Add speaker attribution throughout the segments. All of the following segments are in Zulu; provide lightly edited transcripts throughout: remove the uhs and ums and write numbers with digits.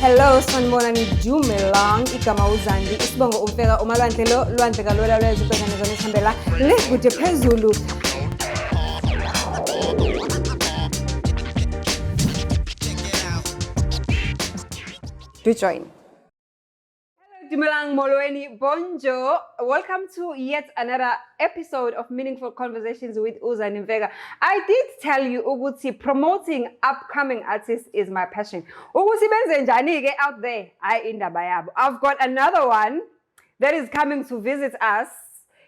Speaker 1: Hello, sanibonani Dumelang, igama uZandi, isibongo umfeka umalwandle lo lwandle kalwela lwezibhekane zona isihambela lekude phezulu. Do join. Dumelang molweni, bonjour. Welcome to yet another episode of Meaningful Conversations with Uzani Mfeka. I did tell you ukuthi promoting upcoming artists is my passion. Ukuthi benze njani ke out there, hayi indaba yabo. I've got another one that is coming to visit us.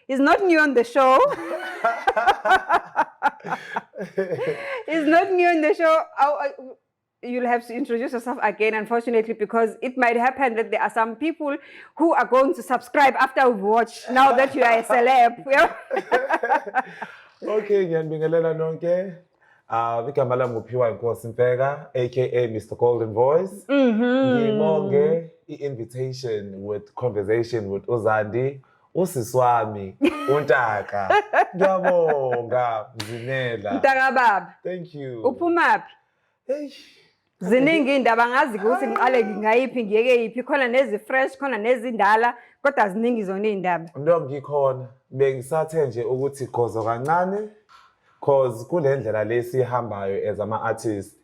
Speaker 1: He's not new on the show. He's not new on the show. You'll have to introduce yourself again, unfortunately, because it might happen that there are some people who are going to subscribe after we've watched, now that you are a celeb.
Speaker 2: Okay, ngiyanibingelela nonke. Igama lami nguphiwa Inkosi Mfeka, aka Mr. Golden Voice. Ngibonge i-invitation with conversation with uZandi, usisi wami, uNtaka. Ngiyabonga, Mzimela.
Speaker 1: Mtaka baba.
Speaker 2: Thank you.
Speaker 1: Uphumaphi?
Speaker 2: Hey.
Speaker 1: Ziningi indaba ngazi ukuthi ngiqale ngayiphi ngiyeke yiphi, khona nezi fresh, khona nezindala, kodwa ziningi zona indaba.
Speaker 2: Ndo ngikhona bengisathe nje ukuthi gozo kancane cause kulendlela lesihambayo as ama artists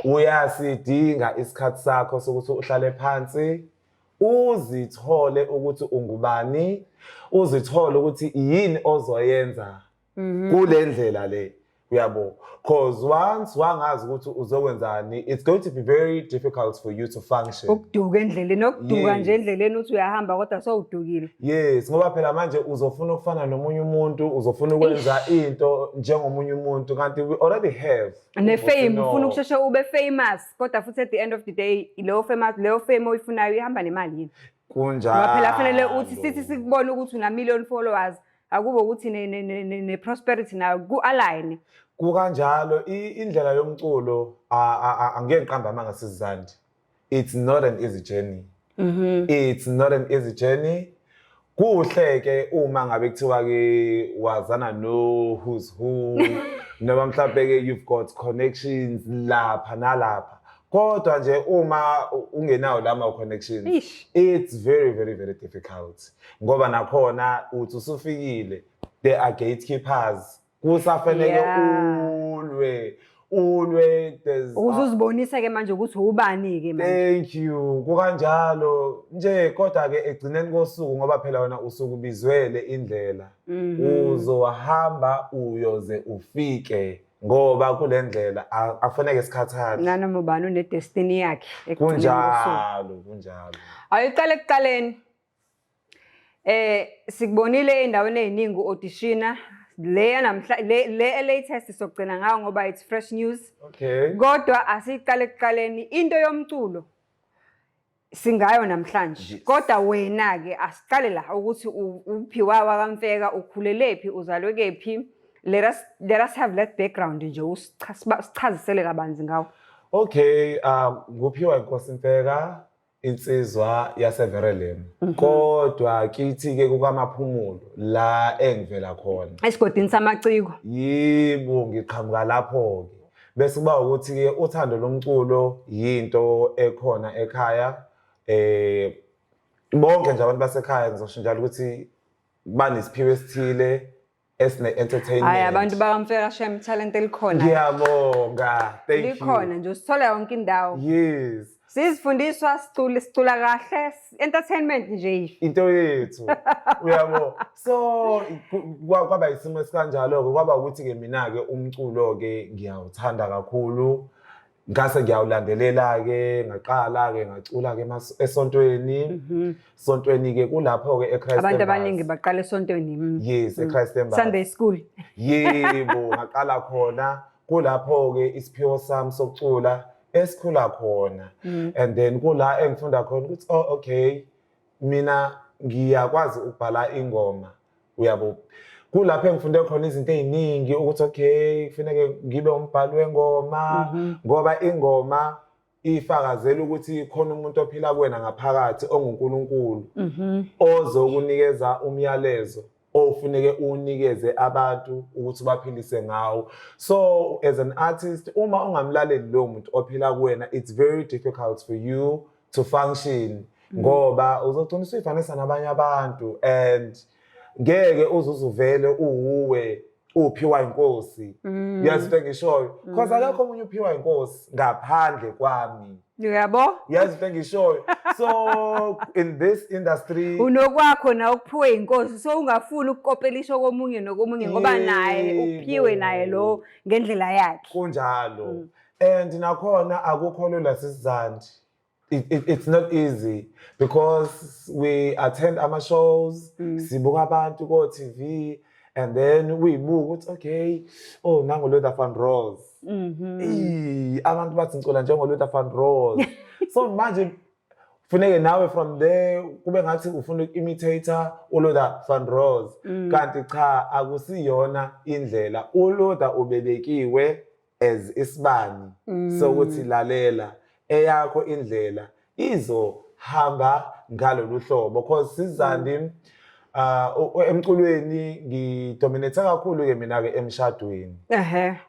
Speaker 2: uyasidinga isikhathi sakho sokuthi uhlale phansi uzithole ukuthi ungubani, uzithole ukuthi yini ozoyenza kulendlela le. Uyabo, cause once wangazi ukuthi uzokwenzani, it's going to be very difficult for you to function.
Speaker 1: Ukuduka endleleni, okuduka nje endleleni uthi uyahamba kodwa sowudukile.
Speaker 2: Yes, ngoba phela manje uzofuna ukufana nomunye umuntu, uzofuna ukwenza into njengomunye umuntu, kanti we already have
Speaker 1: ne-fame, ufuna ukusheshe ube famous, kodwa futhi at the end of the day, leyo fame oyifunayo ihamba nemali yini.
Speaker 2: Kunjalo.
Speaker 1: Ngoba phela fanele uthi sithi sikubona ukuthi una million followers, akube ukuthi ne-prosperity nayo ku-align.
Speaker 2: Kukanjalo indlela yomculo angeke ngiqambe amanga sizizandi. It's not an easy journey. It's not an easy journey. Kuhle ke uma ngabe kuthiwa ke wazana no who's who noma mhlawumbe ke you've got connections lapha nalapha. Kodwa nje uma ungenawo lama connections, it's very very very difficult. Ngoba nakhona uthi usufikile, there are gatekeepers. Kusafanele ulwe
Speaker 1: uzuzibonisa ke manje ukuthi ubani ke
Speaker 2: manje. Thank you. Kukanjalo nje kodwa ke egcineni kosuku ngoba phela wena usuku bizwele indlela. Uzohamba uyoze ufike ngoba kulendlela akufanele isikhathana.
Speaker 1: Nanoma ubani une destiny yakhe.
Speaker 2: Kunjalo.
Speaker 1: Ayiqale ekuqaleni. Sikubonile endaweni eziningi auditioner. Le latest sokugcina ngayo ngoba it's fresh news.
Speaker 2: Okay.
Speaker 1: Kodwa asiqale ekuqaleni into yomculo singayo namhlanje. Kodwa wena ke asiqale la ukuthi uphiwa kaMfeka, ukhulelephi, uzalwe kephi. Let us have that background nje usichazisele kabanzi ngawo.
Speaker 2: Okay, nguphiwa Inkosi Mfeka, insizwa yaseVerelem. Kodwa kithi ke kukaMaphumulo la engivela khona.
Speaker 1: Esigodini samaciko.
Speaker 2: Yibo ngiqhamuka lapho ke. Bese kuba ukuthi ke uthando lomculo yinto ekhona ekhaya. Bonke nje abantu basekhaya ngizosho njalo ukuthi banesiphiwo esithile esine-entertainment.
Speaker 1: Hayi abantu bakaMfeka shem talent elikhona.
Speaker 2: Ngiyabonga. Thank you.
Speaker 1: Likhona nje usithola yonke indawo.
Speaker 2: Yes.
Speaker 1: Sizifundiswa sicula kahle, entertainment nje.
Speaker 2: Into yethu. Uyabo. So kwaba isimo esikanjalo ke kwaba ukuthi ke mina ke umculo ke ngiyawuthanda kakhulu. Ngase ngiyawulandelela ke ngaqala ke ngacula ke esontweni. Sontweni ke kulapho ke eChrist Embassy.
Speaker 1: Abantu abaningi baqala esontweni.
Speaker 2: Yes, eChrist Embassy.
Speaker 1: Sunday school.
Speaker 2: Yebo, ngaqala khona kulapho ke isiphiwo sami sokucula esikhula khona. And then kula engifunda khona ukuthi okay mina ngiyakwazi ukubhala ingoma. Uyabo. Kulapho engifunde khona izinto eziningi ukuthi okay kufanele ngibe umbhali wengoma ngoba ingoma ifakazela ukuthi khona umuntu ophila kuwena ngaphakathi onguNkulunkulu ozokunikeza umyalezo ofuneke unikeze abantu ukuthi baphilise ngawo. So as an artist uma ungamlaleli lo muntu ophila kuwena, it's very difficult for you to function ngoba uzogcina usifanisa nabanye abantu and ngeke uzuvele uwe uphiwa inkosi. Yazi into engishoyo because akekho umunye uphiwa inkosi ngaphandle kwami.
Speaker 1: Yabo?
Speaker 2: Yazi into engishoyo. So in this industry
Speaker 1: unokwakho na ukuphiwe inkosi so ungafuni ukukopelisha komunye nokomunye ngoba naye uphiwe naye lo ngendlela yakhe.
Speaker 2: Kunjalo. And nakhona akukho lula sisizandi. It's not easy because we attend ama shows, sibuka abantu ko TV and then we buka okay, oh nango Luther Van Rose. Abantu bathi ngicula njengo Luther Van Rose. So imagine funeke nawe from there kube ngathi ufuna imitate uLuther Van Rose kanti cha akusiyona indlela. uLuther ubebekiwe as isibani so ukuthi lalela eyakho indlela izohamba ngalolu hlobo because sizandi emculweni ngidominate kakhulu ke mina ke emshadweni.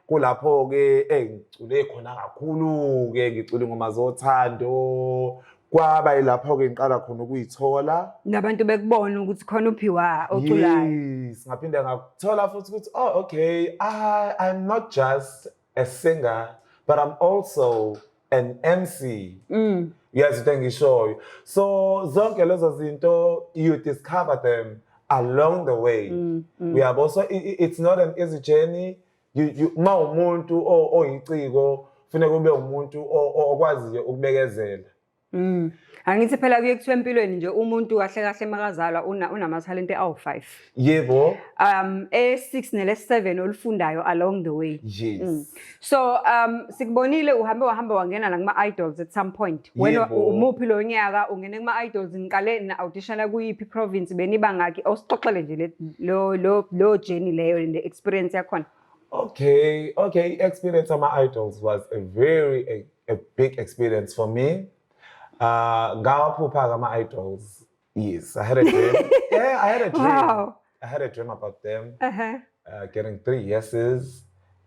Speaker 2: Kulapho ke ngicule khona kakhulu ke ngicule ngoma zothando kwaba ilapho ke ngiqala khona ukuyithola
Speaker 1: nabantu bekubona ukuthi khona uphiwa oculayo.
Speaker 2: Yes, ngaphinde ngakuthola futhi ukuthi oh okay, I'm not just a singer but I'm also an MC. Yes, into engishoyo. So zonke lezo zinto you discover them along the way. We have also it's not an easy journey. You ma umuntu oyiciko funeka ube umuntu okwaziyo ukubekezela.
Speaker 1: Angithi phela kuye kuthiwa empilweni nje umuntu kahle kahle makazalwa unamatalente awu5.
Speaker 2: Yebo.
Speaker 1: E6 nele7 olufundayo along the way.
Speaker 2: Yes.
Speaker 1: So sikubonile wahamba wangena la kuma idols at some point. Wena umuphi lo nyaka ungene kuma idols ngiqale na auditiona kuyipi province beniba ngaki awusixoxele nje lo journey leyo le experience yakhona.
Speaker 2: Okay, experience on my idols was a big experience for me. Gawaphupha my idols. Yes, I had a dream. Yeah, I had a dream.
Speaker 1: Wow.
Speaker 2: I had a dream about them. Getting 3 yeses,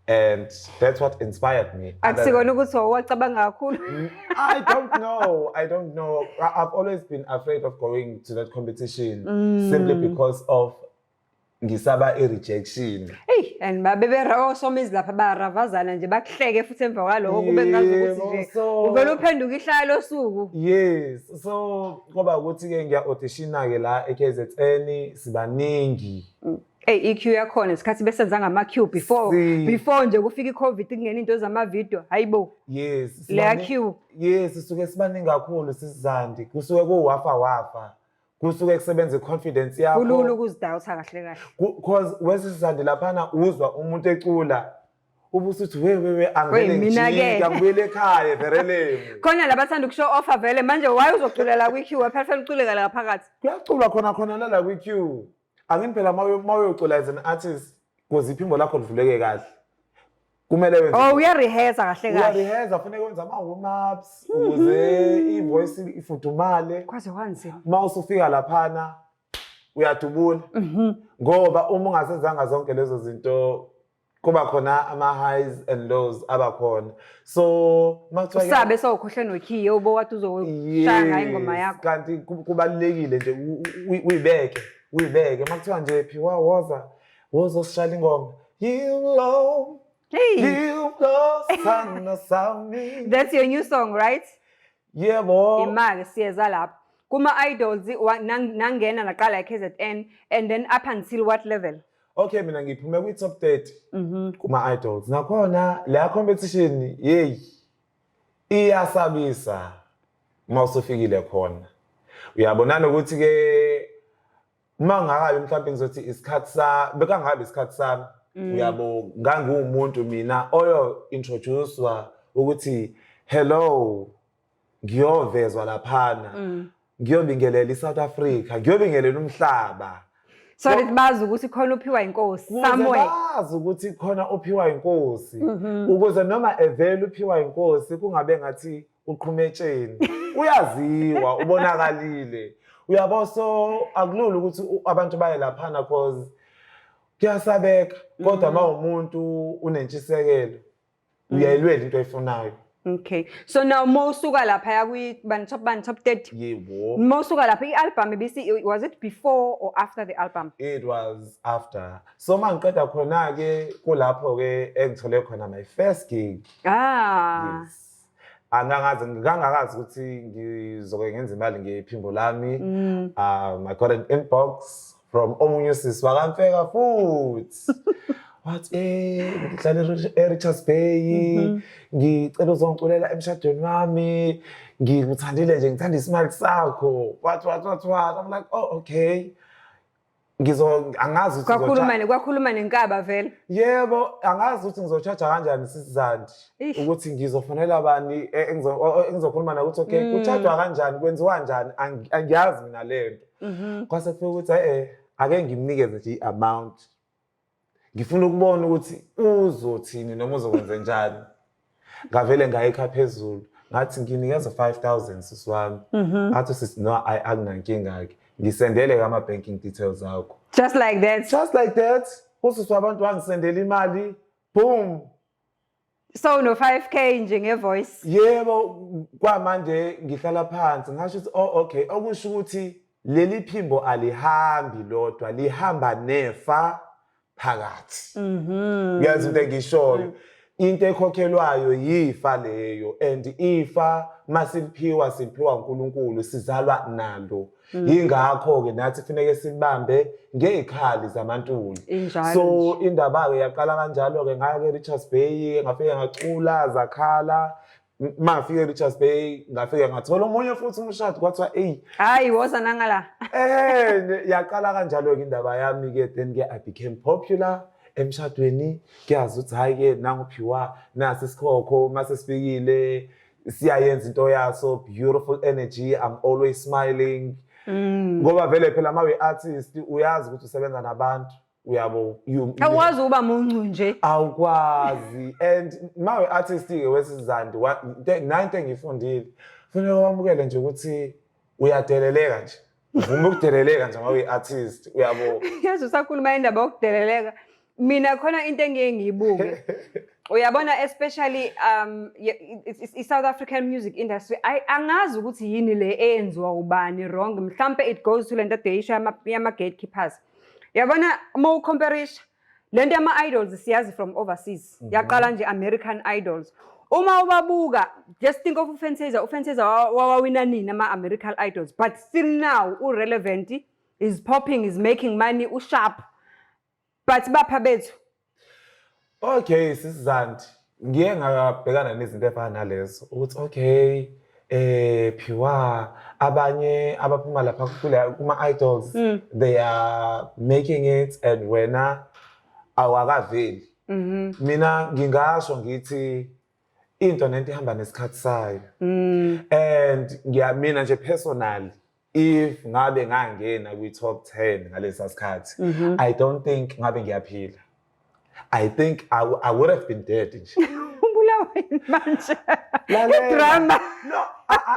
Speaker 2: and that's what inspired me.
Speaker 1: Akusikona ukuthi wacabanga kakhulu.
Speaker 2: I don't know. I've always been afraid of going to that competition simply because of ngisaba rejection.
Speaker 1: Hey, and babebera somizi lapha baravazana nje bakuhleke futhi emva kwaloko kube ngazi ukuthi nje uvela uphenduka ihlalo losuku.
Speaker 2: Yes, so ngoba ukuthi ke ngiya auditiona ke la eKZN sibaningi.
Speaker 1: Hey, EQ yakhona isikhathi besenza ngama Q before nje kufika iCovid kungena into zama video hayibo.
Speaker 2: Yes,
Speaker 1: le Q.
Speaker 2: Yes, sisuke sibaningi kakhulu sisizandi kusuke kuwafa. Kusuke kusebenza confidence yakho.
Speaker 1: Kulula ukuzidawutha kahle kahle.
Speaker 2: Because wesizandi laphana uzwa umuntu ecula ubusuthi we angene ngijika ngibuyele ekhaya vereleme.
Speaker 1: Khona labathanda ukushow offer vele manje why uzoculela kwiQ perfect uculela la phakathi.
Speaker 2: Kuyacula khona la kwiQ. Angini phela mawuyocula as an artist because iphimbo lakho livuleke kahle. Kumele wenze.
Speaker 1: Oh uyarehearse kahle kahle.
Speaker 2: Uyarehearse funeka wenza ama warm ups ukuze ivoice ifudumale.
Speaker 1: Kwaze wanzima.
Speaker 2: Mawusufika laphana uyadubula. Ngoba uma ungasenzanga zonke lezo zinto kuba khona ama highs and lows abakhona. So makuthiwa
Speaker 1: usabe sokhohle nokhiye ubo wathi uzoshaya ingoma yakho.
Speaker 2: Kanti kubalekile nje uyibeke makuthiwa nje phiwa woza sishaya ingoma. You know.
Speaker 1: Hey.
Speaker 2: You know Sami.
Speaker 1: That's your new song, right?
Speaker 2: Yeah, boy.
Speaker 1: Imali siyeza lapha. Kuma idols nangena naqala eKZN and then up until what level?
Speaker 2: Okay, mina ngiphume kwi top 30 kuma idols. Nakhona la competition iyasabisa mawusufikile khona. Uyabonana ukuthi ke mangakabi mhlawumbe ngizothi isikhathi bekangabi isikhathi sami. Uyabo ngangumuntu mina oyo introducewa ukuthi hello ngiyovezwa laphana ngiyobingelela iSouth Africa ngiyobingelela umhlaba
Speaker 1: so bazi ukuthi khona uphiwa inkosi somewhere
Speaker 2: bazi ukuthi khona uphiwa inkosi ukuze noma evela uphiwa inkosi kungabe ngathi uqhumetsheni uyaziwa ubonakalile uyabo so akulula ukuthi abantu baye laphana cause kuyasabeka kodwa mawumuntu unentshisekelo uyayilwela into oyifunayo
Speaker 1: Okay. So now Mosuga lapha kwi ban top 30.
Speaker 2: Yebo.
Speaker 1: Mosuga lapha i-album was it before or after the album?
Speaker 2: It was after. So mangiqeda khona ke kulapho ke engithole khona my first gig. Yes. Ngangakazi ukuthi ngizoke ngenza imali ngephimbo lami. I got an inbox from omunye usisi wakamfeka futhi. Wathi ngihlala eRichards Bay, ngicela uzongiculela emshadweni wami, ngikuthandile nje ngithanda isimali sakho. What. I'm like, oh okay. Angazi ukuthi
Speaker 1: kwakhuluma nenkaba vele.
Speaker 2: Yebo, angazi ukuthi ngizocharge kanjani sisizandi ukuthi ngizofonela bani engizokhuluma naye ukuthi okay, kuchargewa kanjani, kwenziwa kanjani, angiyazi mina lento. Kwase kufika ukuthi ake ngimnikeze nje i-amount. Ngifuna ukubona ukuthi uzothini noma uzokwenza njani. Ngavele ngayikha phezulu. Ngathi nginikeza 5,000 sisi wami. Athi sisi no akunankinga ke. Ngisendele ama banking details zakho.
Speaker 1: Just like that.
Speaker 2: Just like that. Usisi wabantu wangisendela imali. Boom.
Speaker 1: So no 5K nje ngevoice.
Speaker 2: Yebo, kwamanje ngihlala phansi ngasho ukuthi oh okay, okusho ukuthi leli phimbo alihambi lodwa, lihamba nefa phakathi. Uyazi into engishoyo. Into ekhokhelwayo yifa leyo, and ifa masiliphiwa uNkulunkulu sizalwa nalo. Yingakho ke nathi kufanele sibambe ngezikhali zamantuli. So indaba ke yaqala kanjalo ke ngaya ke Richards Bay, ngafike ngacula zakhala. Mafike Richards Bay, ngafike ngathola umunye futhi umshado kwathiwa
Speaker 1: hayi woza nangala.
Speaker 2: Yaqala kanjalo ke indaba yami ke, then ke I became popular. Emshadweni kuyazi ukuthi hayi ke nanguphiwa nasi isikhokho mase sifikile siyayenza into yaso, beautiful energy, I'm always smiling. Ngoba vele phela mawe artist uyazi ukuthi usebenza nabantu, uyabo
Speaker 1: awazi uba muncu nje
Speaker 2: awukwazi. And mawe artist ke wesizandi into engifundile kufanele wamukele nje ukuthi uyadeleleka nje, uvuma ukudeleleka nje mawe artist, uyabo.
Speaker 1: Yazi usakhuluma indaba yokudeleleka. Mina khona into engeke ngiyibuke. Uyabona especially South African music industry angazi ukuthi yini le eyenziwa ubani wrong, mhlambe it goes to lento deyisho yama gatekeepers. Yabona uma ucomparisha lento yama idols siyazi from overseas, yaqala nje American idols. Uma ubabuka just think of uFantasy wawina nini ama American idols, but still now relevant, is popping, is making money, sharp. But bapha bethu.
Speaker 2: Okay, sisizandi. Ngiye ngabhekana nezinto efana nalezo. Ukuthi okay, phiwa abanye abaphuma lapha kuma idols, they are making it and wena awakaveli. Mina ngingasho ngithi into nento ihamba nesikhathi sayo. And mina nje personally, if ngabe ngangena kwi top 10 ngalesa sikhathi, I don't think ngabe ngiyaphila. I think I would have been dead nje.
Speaker 1: Umbulawa manje. Drama.
Speaker 2: No,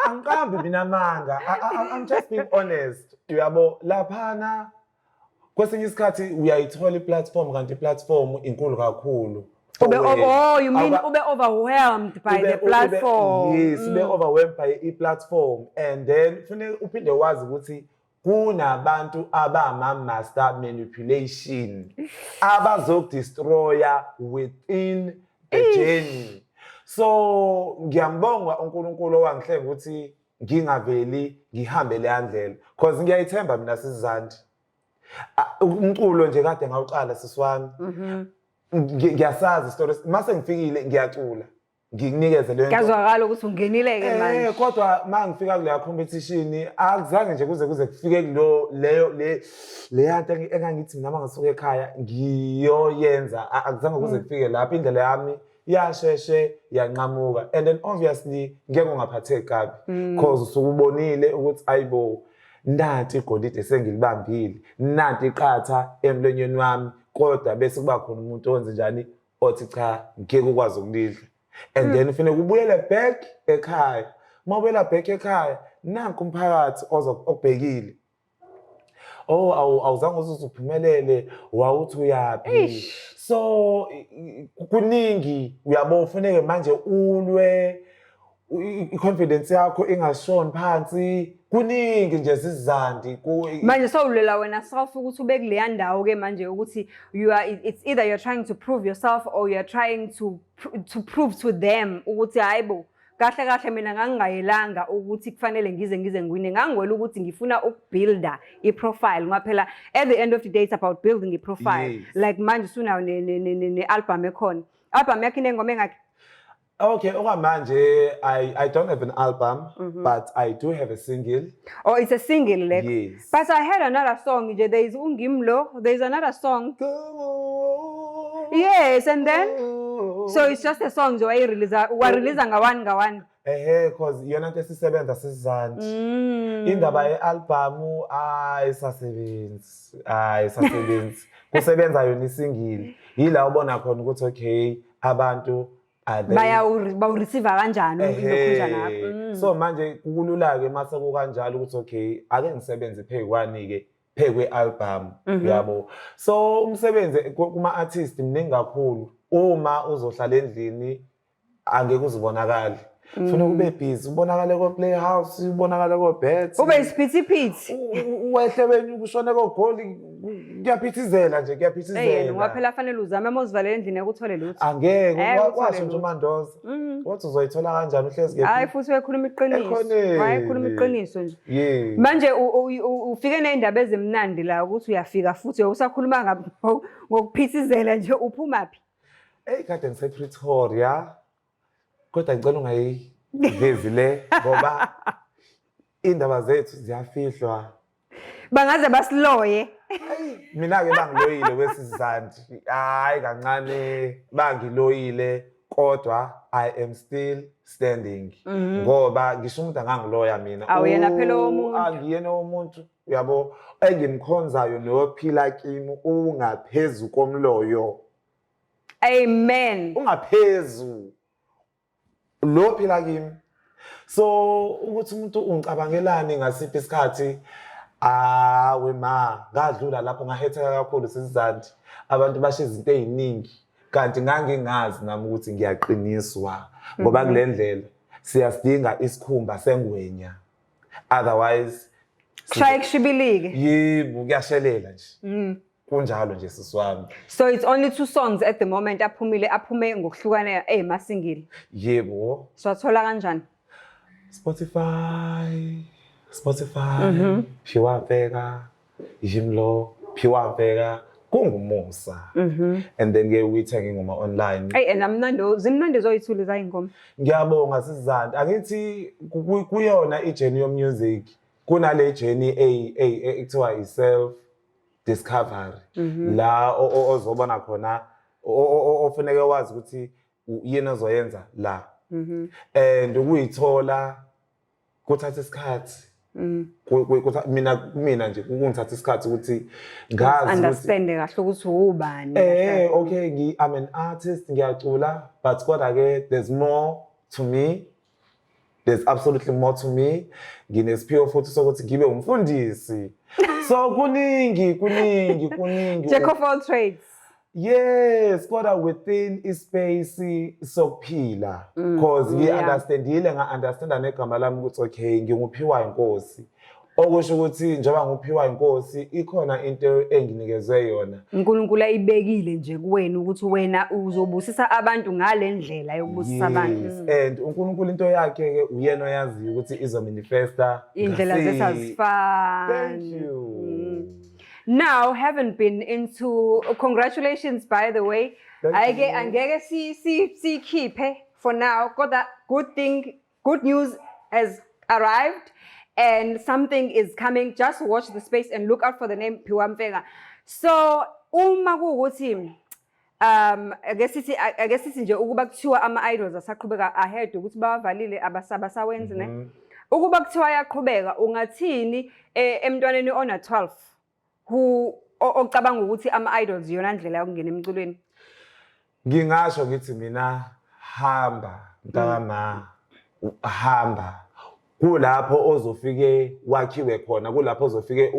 Speaker 2: angikambi mina manga. I'm just being honest. Uyabo laphana kwesinye isikhathi uyayithola iplatform kanti iplatform inkulu kakhulu.
Speaker 1: You mean ube overwhelmed by the platform?
Speaker 2: Yes, ube overwhelmed by i-platform, and then kufanele uphinde wazi ukuthi kunabantu abama-master manipulation abazokudestroya within the journey. So ngiyambonga uNkulunkulu owangihlenga ukuthi ngingaveli ngihambe leya ndlela, because ngiyayithemba mina sisizandi. Umculo nje kade ngawuqala sisi wami. Ngiyasazi stories mase ngifikile ngiyacula ngikunikeze le nto.
Speaker 1: Ngiyazwakala ukuthi ungenile ke manje.
Speaker 2: Kodwa mangifika kule competition akuzange nje kuze kufike kulo leya nto engangithi mina mangisuka ekhaya ngiyoyenza, akuzange kuze kufike lapha. Indlela yami yasheshe yanqamuka, and then obviously ngeke ngaphatheki kabi because usukubonile ukuthi ayibo nanti igolide sengilibambile, nanti iqatha emlonyeni wami, kodwa bese kuba khona umuntu owenze njani othi cha ngeke ukwazi ukulidla. And then ufine kubuyele back ekhaya. Mawubela back ekhaya nanku umphakathi okubhekile. Awuzange uzuphumelele, wawuthi uyaphi. So kuningi uyabo ufuneke manje ulwe i-confidence yakho ingashoni phansi kuningi nje sizizandi
Speaker 1: manje sawulela wena self ukuthi ube kuleya ndawo ke manje ukuthi it's either you're trying to prove yourself or you're trying to prove to them ukuthi hayibo kahle kahle mina ngangingayelanga ukuthi kufanele ngize ngiwine ngangwela ukuthi ngifuna ukubuilda i-profile ngaphela at the end of the day it's about building i-profile.
Speaker 2: Yes.
Speaker 1: Like manje usunayo ne-album ekhona album yakho inengoma engakhi?
Speaker 2: Okay, okwamanje I don't have an album, but I do have a single.
Speaker 1: Oh, it's a single like.
Speaker 2: Yes.
Speaker 1: But I heard another song nje, there is Ungimlo, there is another song. Yes, and then so it's just a song nje wa-release ngawani.
Speaker 2: Because yona nto esisebenza sizizandi. Indaba ye-album ayisasebenzi. Kusebenza yona isingile. Yila ubona khona ukuthi okay, abantu
Speaker 1: bawu-receive kanjani
Speaker 2: lokhu. So manje kulula-ke mase kukanjalo ukuthi okay, ake ngisebenze phekwani-ke phekwe-album yabo. So umsebenzi kuma-artist mningi kakhulu. Uma uzohlala endlini angeke uzibonakali. Funa ube busy, ubonakale ko-Playhouse, ubonakale ko-Bet.
Speaker 1: Ube isiphithiphithi.
Speaker 2: Wehle wena ukushone ko-Goal kuyaphithizela nje, kuyaphithizela.
Speaker 1: Ngaphela fanele uzame mawuzivalele endlini ukuthole lutho.
Speaker 2: Angeke kwasho nje uMandoza. Wathi uzoyithola kanjani uhlezi ke?
Speaker 1: Hayi futhi wekhuluma iqiniso. Hayi khuluma iqiniso nje.
Speaker 2: Yeah.
Speaker 1: Manje ufike nezindaba ezimnandi la ukuthi uyafika futhi usakhuluma ngokuphithizela nje uphumaphi?
Speaker 2: Kade ngise-Pretoria. Kodwa ngicela ungayivezi le ngoba indaba zethu ziyafihlwa.
Speaker 1: Bangaze basiloye.
Speaker 2: Mina-ke bangiloyile kwesizandi. Hayi kancane bangiloyile kodwa I am still standing. Ngoba ngisho umuntu angangiloya mina.
Speaker 1: Awuyena phela womuntu.
Speaker 2: Angiyena womuntu. Uyabo engimkhonzayo nophila kimi ungaphezu komloyo.
Speaker 1: Amen.
Speaker 2: Ungaphezu lo phila kimi. So ukuthi umuntu ungicabangelani ngasiphi isikhathi ngadlula lapho ngahetheka kakhulu sizizandi abantu basho izinto eziningi kanti ngangingazi nami ukuthi ngiyaqiniswa ngoba kule ndlela siyasidinga isikhumba sengwenya otherwise
Speaker 1: try kushibilike.
Speaker 2: yebo kuyashelela nje. Kunjalo nje siswami.
Speaker 1: So it's only 2 songs at the moment aphume ngokuhlukana emasingile.
Speaker 2: Yebo.
Speaker 1: So athola kanjani?
Speaker 2: Spotify, Phiwa Vega, Jimlo, Phiwa Vega, kungumusa. And then ke uyithenga ngoma online.
Speaker 1: And zimnandi zoyithula zayingoma.
Speaker 2: Ngiyabonga sizizandi. Angithi kuyona ijourney of music. Kunale journey ekuthiwa i-self discovery. La ozobona khona ofuneka wazi ukuthi yena ozoyenza la. And ukuyithola kuthatha isikhathi. Mina nje kungithatha isikhathi ukuthi ngazi
Speaker 1: understand kahle ukuthi ubani.
Speaker 2: Okay, I'm an artist, ngiyacula, but kodwa ke there's more to me. There's absolutely more to me. Nginesiphiwo futhi sokuthi ngibe umfundisi. So kuningi.
Speaker 1: Jack of all trades.
Speaker 2: Yes, kodwa within ispace sokuphila. Because nga-understanda negama lami ukuthi okay, nginguphiwa inkosi. Okusho ukuthi njengoba nguphiwa inkosi ikhona into enginikezwe yona.
Speaker 1: uNkulunkulu ayibekile nje kuwena ukuthi wena uzobusisa abantu ngale ndlela yokubusisa abantu.
Speaker 2: And uNkulunkulu into yakhe ke uyena oyaziyo ukuthi izomanifesta
Speaker 1: indlela zesazifana.
Speaker 2: Thank you.
Speaker 1: Now haven't been into congratulations by the way. Angeke sikhiphe for now. Got that good news has arrived. And something is coming. Just watch the space and look out for the name Phiwa Mfeka. So uma kuwukuthi I guess sithi nje ukuba kuthiwa ama-idols asaqhubeka ahead ukuthi bawavalile abasawenzi ne. Ukuba kuthiwa yaqhubeka ungathini emntwaneni ona 12 ocabanga ukuthi ama-idols yona ndlela yokungena emculweni?
Speaker 2: Ngingasho ngithi mina hamba mntama hamba kulapho ozofike wakhiwe khona, kulapho ozofike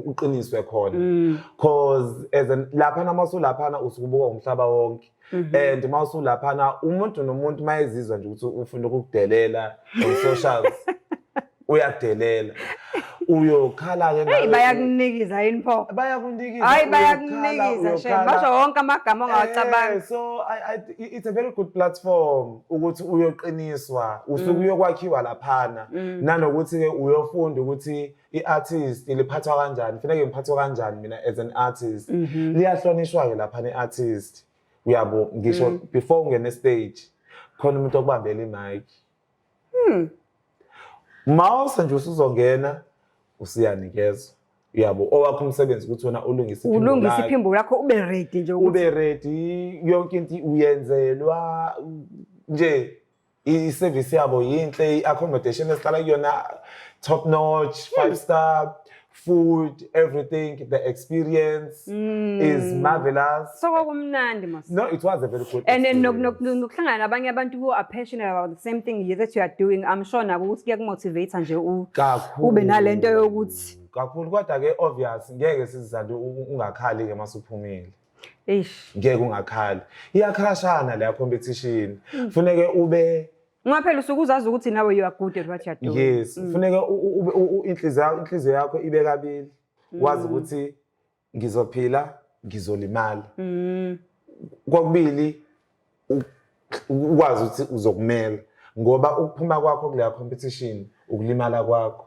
Speaker 2: uqiniswe khona. Cause lapha masulaphana usukubuka umhlaba wonke. And masulaphana umuntu nomuntu mayezizwa nje ukuthi ufuna ukukudelela on socials uyakudelela. Uyokhala ke
Speaker 1: nawe. Hey bayakunikeza yini pho?
Speaker 2: Bayakunikeza.
Speaker 1: Hayi bayakunikeza shame. Basho wonke amagama ongawacabanga.
Speaker 2: So it's a very good platform ukuthi uyoqiniswa, usuku uyokwakhiwa laphana. Nanokuthi ke uyofunda ukuthi iartist liphathwa kanjani, kufanele ngiphathwe kanjani mina as an artist. Liyahlonishwa ke lapha neartist. Uyabo ngisho before ungene stage khona umuntu okubambela imic. Mawuse nje usuzongena usiyanikezwa. Uyabo owakho umsebenzi ukuthi wona ulungise
Speaker 1: iphimbo lakho ube ready nje ukuthi
Speaker 2: ube ready, yonke into uyenzelwa nje. I-service yabo yinhle, i-accommodation esihlala kuyona top notch, 5-star, food, everything, the experience is marvelous.
Speaker 1: So kwakumnandi mas.
Speaker 2: No, it was a very good
Speaker 1: and then nokuhlangana nabanye abantu who are passionate about the same thing that you are doing, I'm sure nabo ukuthi kuyakumotivate nje ube nalento yokuthi
Speaker 2: kakhulu. Kodwa ke obvious ngeke sizizande ungakhali ke masuphumile. Ngeke ungakhali. Iyakhashana le competition. Kufanele ube
Speaker 1: ngaphela usukuzazi ukuthi nawe you are good at what you are doing.
Speaker 2: Yes, kufanele inhliziyo yakho ibe kabili. Wazi ukuthi ngizophila, ngizolimala. Kokubili ukwazi ukuthi uzokumela ngoba ukuphuma kwakho kule competition ukulimala kwakho.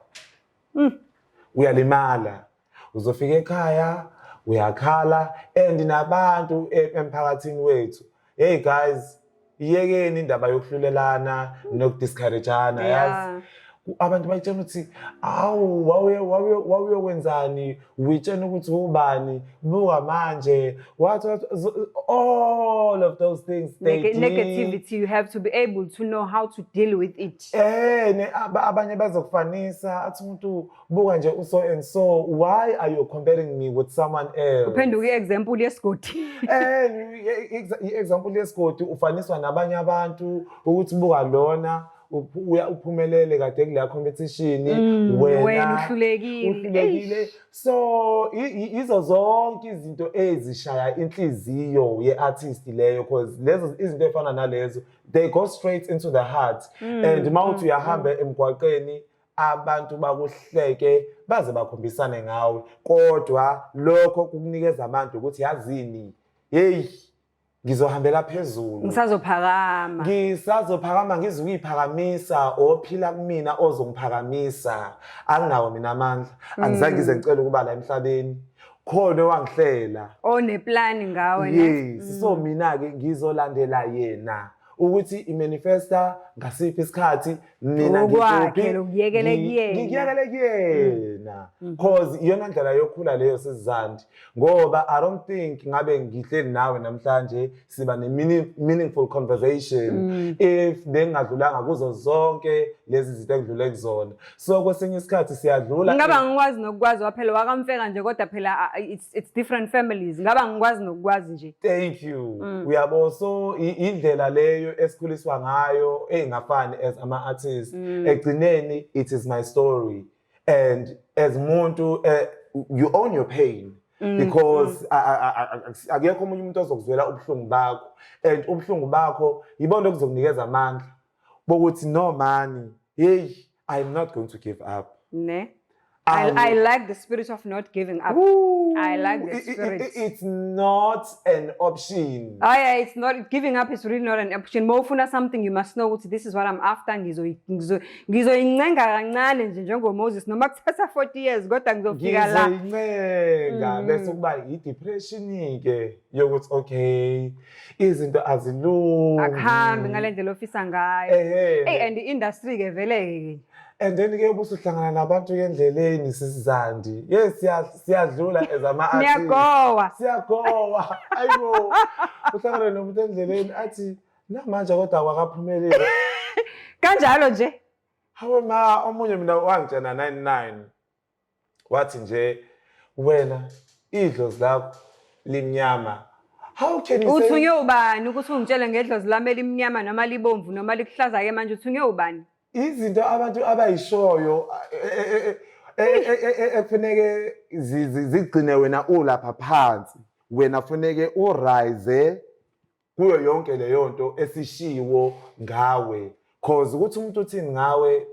Speaker 2: Uyalimala, uzofika ekhaya, uyakhala, and nabantu emphakathini wethu. Hey guys, yekeni indaba yokuhlulelana nokudiscourageana, yazi. Abantu bayitshela ukuthi awu wawuyokwenzani, uyitshela ukuthi ubani, buka manje, what all of those things
Speaker 1: negativity, you have to be able to know how to deal with it.
Speaker 2: Abanye bazokufanisa athi umuntu buka nje uso and so, why are you comparing me with someone else?
Speaker 1: Uphenduka i-example yesigodi.
Speaker 2: I-example yesigodi ufaniswa nabanye abantu ukuthi buka lona uphumelele kade kule competition, wena uhlulekile. So izo zonke izinto ezishaya inhliziyo ye-artist leyo, because lezo izinto efana nalezo they go straight into the heart. And mawuthi uyahamba emgwaqeni abantu bakuhleke baze bakhombisane ngawe, kodwa lokho kukunikeza amandla ukuthi yazini, hey ngizohambela phezulu, ngisazophakama ngizukuyiphakamisa ophila kumina ozongiphakamisa. Anginawo mina amandla, angizange ngize ngicela ukuba la emhlabeni, khona wangihlela
Speaker 1: oneplan ngawe.
Speaker 2: Yes, so mina ke ngizolandela yena ukuthi imanifesta ngasiphi isikhathi mina
Speaker 1: ngiyekele
Speaker 2: kuyena, because iyona ndlela yokukhula leyo sizizandi. Ngoba I don't think ngabe ngihleli nawe namhlanje siba meaningful conversation if bengadlulanga kuzo zonke lezi zinto engidlule kuzona. So kwesinye isikhathi siyadlula.
Speaker 1: Ngaba ngikwazi nokukwazi waphela wakamfeka nje, kodwa phela it's different families. Ngaba ngikwazi nokukwazi nje.
Speaker 2: Thank you. Uyabo, so indlela leyo esikhuliswa ngayo engafani as ama-artists. Egcineni it is my story, and as muntu you own your pain, because akekho omunye umuntu ozokuzwela ubuhlungu bakho, and ubuhlungu bakho yibona okuzokunikeza amandla bokuthi no man, hey, I'm not going to give up.
Speaker 1: I like the spirit of not giving up. I like the spirit.
Speaker 2: It's not an option.
Speaker 1: Oh yeah, it's not. Giving up is really not an option. Mawufuna something, you must know this is what I'm after. Ngizoyincenga kancane nje njengoMoses noma kuthatha 40 years kodwa ngizofika la.
Speaker 2: Ngizoyincenga bese kuba i-depression ke yokuthi okay, izinto azilungi,
Speaker 1: akuhambi ngalendlela ofisa ngayo. Hey, and the industry ke vele.
Speaker 2: And then ke ubusuhlangana nabantu endleleni sizizandi. Yes, siyadlula as ama-artists. Siyagowa. Ayibo. Uhlangana nomuntu endleleni athi namanje kodwa awakaphumeleli.
Speaker 1: Kanjalo nje.
Speaker 2: Hawe ma omunye mina wangitshena 99. Wathi nje wena idlozi lakho limnyama. How can you say?
Speaker 1: Uthunywe ubani ukuthi ungitshele ngedlozi lami elimnyama noma libomvu noma likuhlaza ke manje uthunywe ubani?
Speaker 2: izinto abantu abayishoyo ekufuneke zigcine wena ulapha phansi. Wena funeke urise kuyo yonke leyo nto esishiwo ngawe. Cause ukuthi umuntu uthini ngawe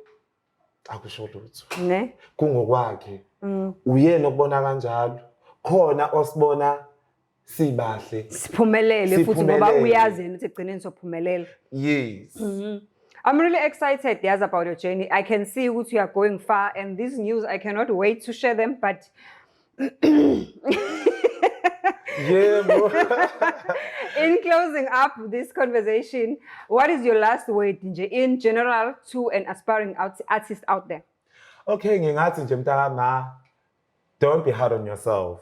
Speaker 2: akusho lutho.
Speaker 1: Ne?
Speaker 2: Kungokwakhe. Uyena okubona kanjalo. Khona osibona sibahle.
Speaker 1: Siphumelele futhi ngoba uyazi ukuthi egcineni sophumelela.
Speaker 2: Yes.
Speaker 1: I'm really excited, yes, about your journey. I can see what you are going far, and this news, I cannot wait to share them, but
Speaker 2: Yeah, bro.
Speaker 1: in closing up this conversation, what is your last word in general to an aspiring artist out there?
Speaker 2: Okay, ngingathi nje mntaka, don't be hard on yourself.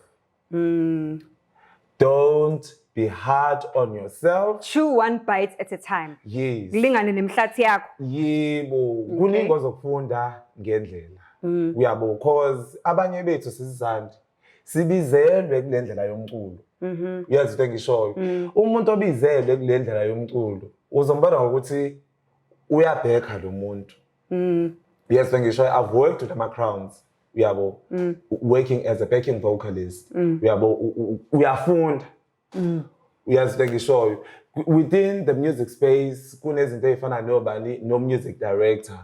Speaker 2: Don't be hard on yourself.
Speaker 1: Chew one bite at a time.
Speaker 2: Yes.
Speaker 1: Lingane nemhlathi yakho.
Speaker 2: Yebo, kuningi ozokufunda ngendlela. Uyabo, cause abanye bethu sisizandi sibizelwe kule ndlela yomculo. Uyazi into engishoyo. Umuntu obizelwe kule ndlela yomculo uzombona ngokuthi uyabheka lo muntu. Uyazi into engishoyo. I've worked with Ama Crowns. Uyabo, working as a backing vocalist. Uyabo, uyafunda. Uyazi into engishoyo. Within the music space kunezinto ezifana nobani no music director.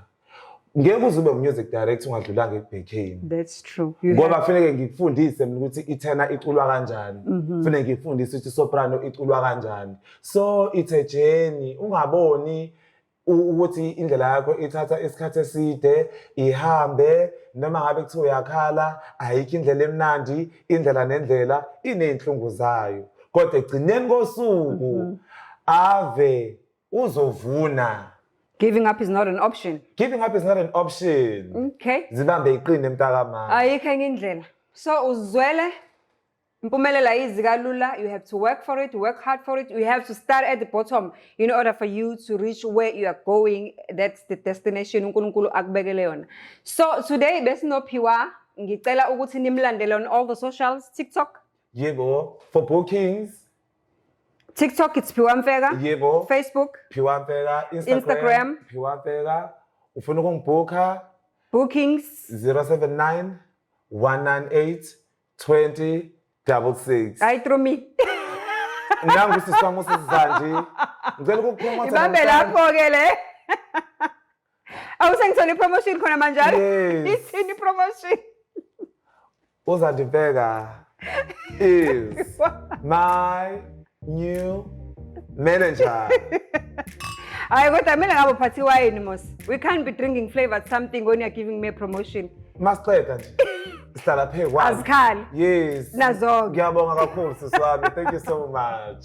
Speaker 2: Ngeke uzube music director ungadlulanga ekubhekeni.
Speaker 1: That's true.
Speaker 2: Ngoba kufanele ngikufundise mina ukuthi itena iculwa kanjani. Kufanele ngikufundise ukuthi soprano iculwa kanjani. So it's a journey. Ungaboni ukuthi indlela yakho ithatha isikhathi eside ihambe noma ngabe kuthiwa uyakhala ayikho indlela emnandi, indlela nendlela inenhlungu zayo. Kodwa egcineni kosuku ave uzovuna.
Speaker 1: Giving up is not an option.
Speaker 2: Giving up is not an option.
Speaker 1: Okay.
Speaker 2: Zibambe iqine mntakama.
Speaker 1: Ayikho enye indlela. So uzwele impumelela izikalula. You have to work for it, work hard for it. You have to start at the bottom in order for you to reach where you are going. That's the destination uNkulunkulu akubekele yona. So today besinophiwa ngicela ukuthi nimlandele on all the socials, TikTok.
Speaker 2: Yebo, for bookings.
Speaker 1: TikTok, it's Phiwa Mfeka.
Speaker 2: Yebo.
Speaker 1: Facebook.
Speaker 2: Phiwa Mfeka.
Speaker 1: Instagram.
Speaker 2: Phiwa Mfeka. Ufuna ukungibooka?
Speaker 1: Bookings.
Speaker 2: 079 198 2066.
Speaker 1: Hayi through me.
Speaker 2: Nangu siswami usizandi. Ngicela ukupromote.
Speaker 1: Ibambe lapho ke le. Awusengithole promotion khona manje.
Speaker 2: Yes.
Speaker 1: Ithini promotion?
Speaker 2: Uzandi Mfeka is my new manager.
Speaker 1: Hayi kodwa mina ngabe uphathi wine mos. We can't be drinking flavored something when you're giving me a promotion.
Speaker 2: Masiqeda nje. Sihlala phe kwazi.
Speaker 1: Azikhali.
Speaker 2: Yes.
Speaker 1: Nazo.
Speaker 2: Ngiyabonga kakhulu siswami. Thank you so much.